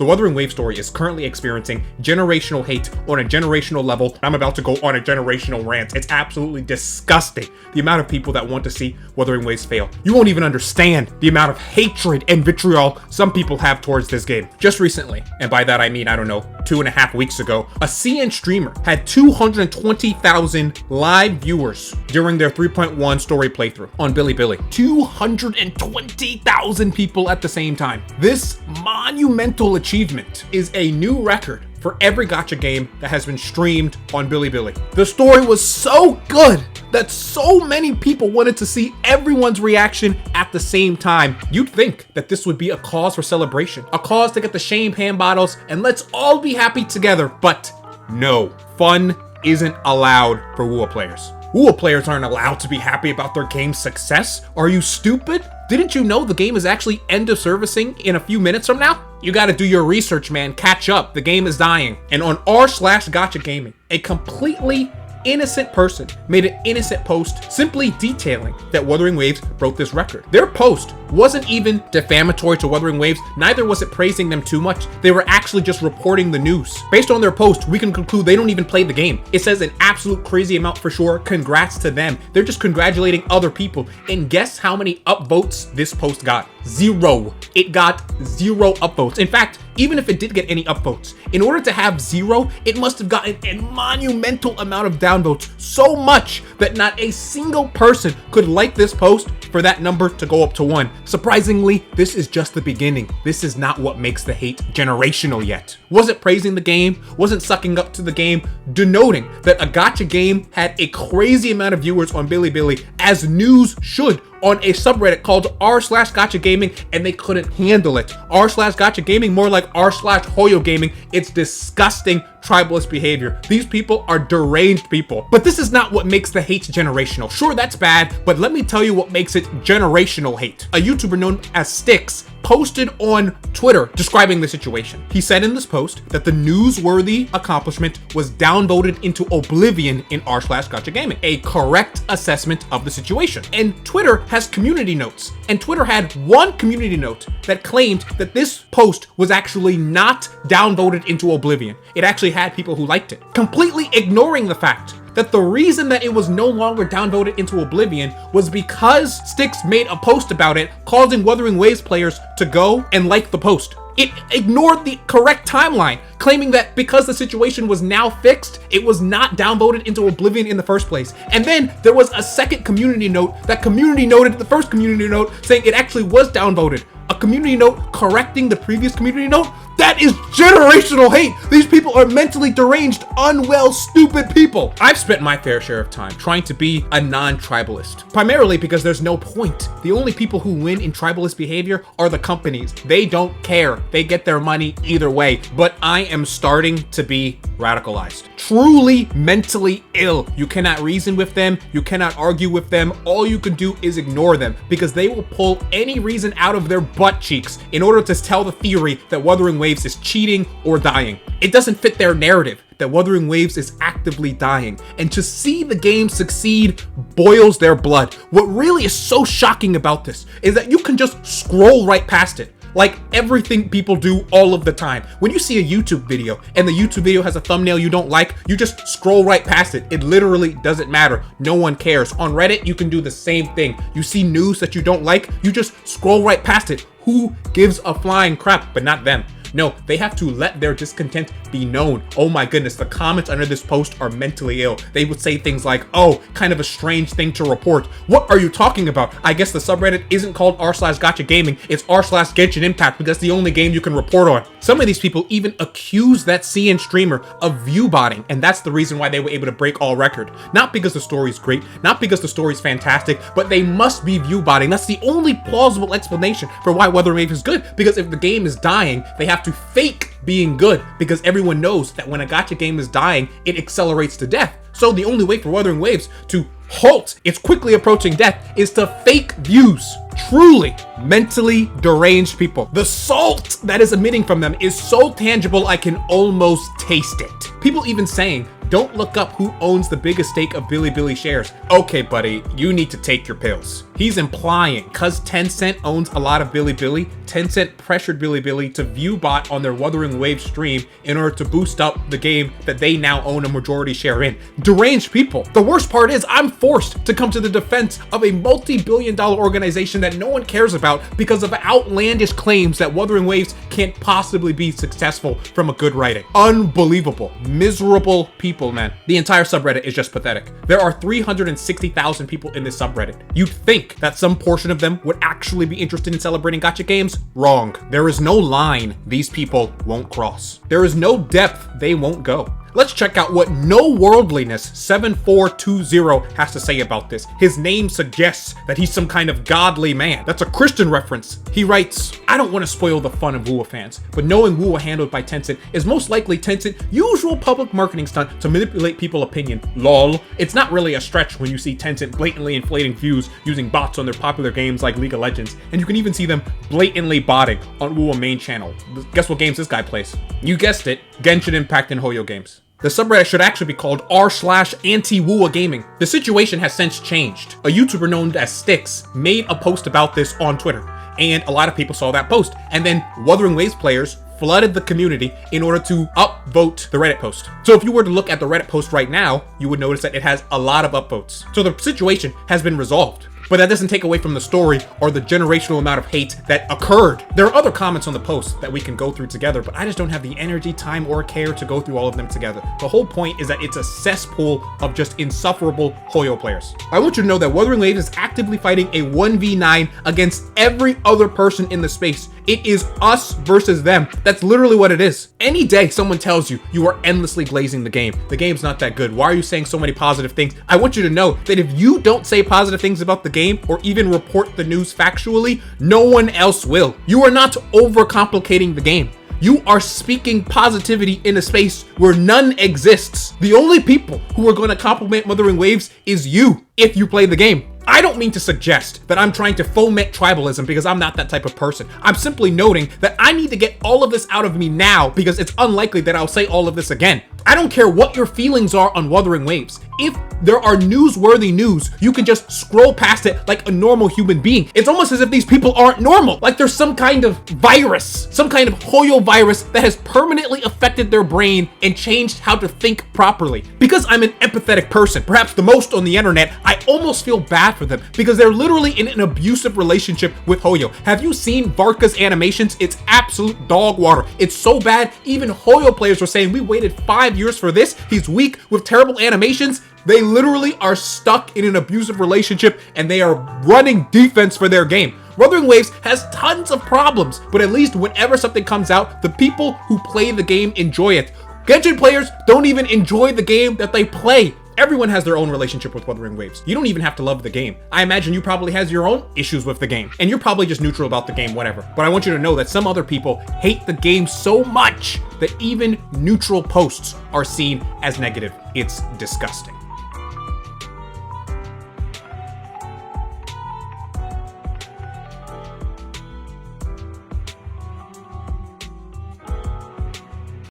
The Wuthering Waves story is currently experiencing generational hate on a generational level. I'm about to go on a generational rant. It's absolutely disgusting, the amount of people that want to see Wuthering Waves fail. You won't even understand the amount of hatred and vitriol some people have towards this game. Just recently, and by that I mean, I don't know, 2.5 weeks ago, a CN streamer had 220,000 live viewers during their 3.1 story playthrough on Bilibili. 220,000 people at the same time. This monumental achievement is a new record for every gacha game that has been streamed on Bilibili. The story was so good that so many people wanted to see everyone's reaction at the same time. You'd think that this would be a cause for celebration, a cause to get the shame hand bottles and let's all be happy together, but no, fun isn't allowed for WuWa players. WuWa players aren't allowed to be happy about their game's success. Are you stupid? Didn't you know the game is actually end of servicing in a few minutes from now? You gotta do your research, man. Catch up. The game is dying. And on r/gachagaming, a completely innocent person made an innocent post simply detailing that Wuthering Waves broke this record. Their post wasn't even defamatory to Wuthering Waves, neither was it praising them too much. They were actually just reporting the news. Based on their post, we can conclude they don't even play the game. It says an absolute crazy amount for sure. Congrats to them. They're just congratulating other people. And guess how many upvotes this post got? 0. It got 0 upvotes. In fact, even if it did get any upvotes, in order to have 0, it must have gotten a monumental amount of downvotes, so much that not a single person could like this post for that number to go up to 1. Surprisingly, this is just the beginning. This is not what makes the hate generational yet. Wasn't praising the game, wasn't sucking up to the game, denoting that a gacha game had a crazy amount of viewers on Bilibili, as news should, on a subreddit called r/gachagaming, and they couldn't handle it. r/gachagaming, more like r/hoyo gaming. It's disgusting tribalist behavior. These people are deranged people. But this is not what makes the hate generational. Sure, that's bad, but let me tell you what makes it generational hate. A YouTuber known as Styx posted on Twitter describing the situation. He said in this post that the newsworthy accomplishment was downvoted into oblivion in r/gachagaming, a correct assessment of the situation. And Twitter has community notes, and Twitter had one community note that claimed that this post was actually not downvoted into oblivion. It actually had people who liked it, completely ignoring the fact that the reason that it was no longer downvoted into oblivion was because Styx made a post about it, causing Wuthering Waves players to go and like the post. It ignored the correct timeline, claiming that because the situation was now fixed, it was not downvoted into oblivion in the first place. And then there was a second community note that community noted the first community note, saying it actually was downvoted. A community note correcting the previous community note? That is generational hate. These people are mentally deranged, unwell, stupid people. I've spent my fair share of time trying to be a non-tribalist, primarily because there's no point. The only people who win in tribalist behavior are the companies. They don't care. They get their money either way. But I am starting to be radicalized. Truly mentally ill. You cannot reason with them. You cannot argue with them. All you can do is ignore them because they will pull any reason out of their butt cheeks in order to tell the theory that Wuthering Waves is cheating or dying. It doesn't fit their narrative that Wuthering Waves is actively dying, and to see the game succeed boils their blood. What really is so shocking about this is that you can just scroll right past it, like everything people do all of the time. When you see a YouTube video and the YouTube video has a thumbnail you don't like, you just scroll right past it. It literally doesn't matter. No one cares. On Reddit, you can do the same thing. You see news that you don't like, you just scroll right past it. Who gives a flying crap? But not them. No, they have to let their discontent be known. Oh my goodness, the comments under this post are mentally ill. They would say things like, oh, kind of a strange thing to report. What are you talking about? I guess the subreddit isn't called r/gachagaming, it's r/Genshin Impact because that's the only game you can report on. Some of these people even accuse that CN streamer of view botting, and that's the reason why they were able to break all record. Not because the story's great, not because the story's fantastic, but they must be view botting. That's the only plausible explanation for why Wuthering Waves is good, because if the game is dying, they have to fake being good because everyone knows that when a gacha game is dying, it accelerates to death. So the only way for Wuthering Waves to halt its quickly approaching death is to fake views. truly mentally deranged people. The salt that is emitting from them is so tangible I can almost taste it. People even saying, don't look up who owns the biggest stake of Bilibili shares. Okay, buddy, you need to take your pills. He's implying, cause Tencent owns a lot of Bilibili, Tencent pressured Bilibili to view bot on their Wuthering Waves stream in order to boost up the game that they now own a majority share in. Deranged people. The worst part is I'm forced to come to the defense of a multi-billion-dollar organization that no one cares about because of outlandish claims that Wuthering Waves can't possibly be successful from a good writing. Unbelievable. Miserable people, man. The entire subreddit is just pathetic. There are 360,000 people in this subreddit. You'd think that some portion of them would actually be interested in celebrating gacha games? Wrong. There is no line these people won't cross. There is no depth they won't go. Let's check out what No Worldliness 7420 has to say about this. His name suggests that he's some kind of godly man. That's a Christian reference. He writes, I don't want to spoil the fun of WuWa fans, but knowing WuWa handled by Tencent is most likely Tencent's usual public marketing stunt to manipulate people's opinion. Lol. It's not really a stretch when you see Tencent blatantly inflating views using bots on their popular games like League of Legends, and you can even see them blatantly botting on WuWa main channel. Guess what games this guy plays? You guessed it, Genshin Impact and Hoyo games. The subreddit should actually be called r/anti-WuWa gaming. The situation has since changed. A YouTuber known as Styx made a post about this on Twitter, and a lot of people saw that post. And then Wuthering Waves players flooded the community in order to upvote the Reddit post. So if you were to look at the Reddit post right now, you would notice that it has a lot of upvotes. So the situation has been resolved. But that doesn't take away from the story or the generational amount of hate that occurred. There are other comments on the post that we can go through together, but I just don't have the energy, time, or care to go through all of them together. The whole point is that it's a cesspool of just insufferable Hoyo players. I want you to know that Wuthering Waves is actively fighting a 1v9 against every other person in the space. It is us versus them. That's literally what it is. Any day someone tells you you are endlessly glazing the game's not that good. Why are you saying so many positive things? I want you to know that if you don't say positive things about the game or even report the news factually, no one else will. You are not overcomplicating the game. You are speaking positivity in a space where none exists. The only people who are going to compliment Wuthering Waves is you if you play the game. I don't mean to suggest that I'm trying to foment tribalism because I'm not that type of person. I'm simply noting that I need to get all of this out of me now because it's unlikely that I'll say all of this again. I don't care what your feelings are on Wuthering Waves. If there are newsworthy news, you can just scroll past it like a normal human being. It's almost as if these people aren't normal. Like there's some kind of virus, some kind of Hoyo virus that has permanently affected their brain and changed how to think properly. Because I'm an empathetic person, perhaps the most on the internet, I almost feel bad for them because they're literally in an abusive relationship with Hoyo. Have you seen Varka's animations? It's absolute dog water. It's so bad, even Hoyo players were saying, we waited 5 years for this. He's weak with terrible animations. They literally are stuck in an abusive relationship and they are running defense for their game. Wuthering Waves has tons of problems, but at least whenever something comes out, the people who play the game enjoy it. Genshin players don't even enjoy the game that they play. Everyone has their own relationship with Wuthering Waves. You don't even have to love the game. I imagine you probably has your own issues with the game, and you're probably just neutral about the game, whatever. But I want you to know that some other people hate the game so much that even neutral posts are seen as negative. It's disgusting.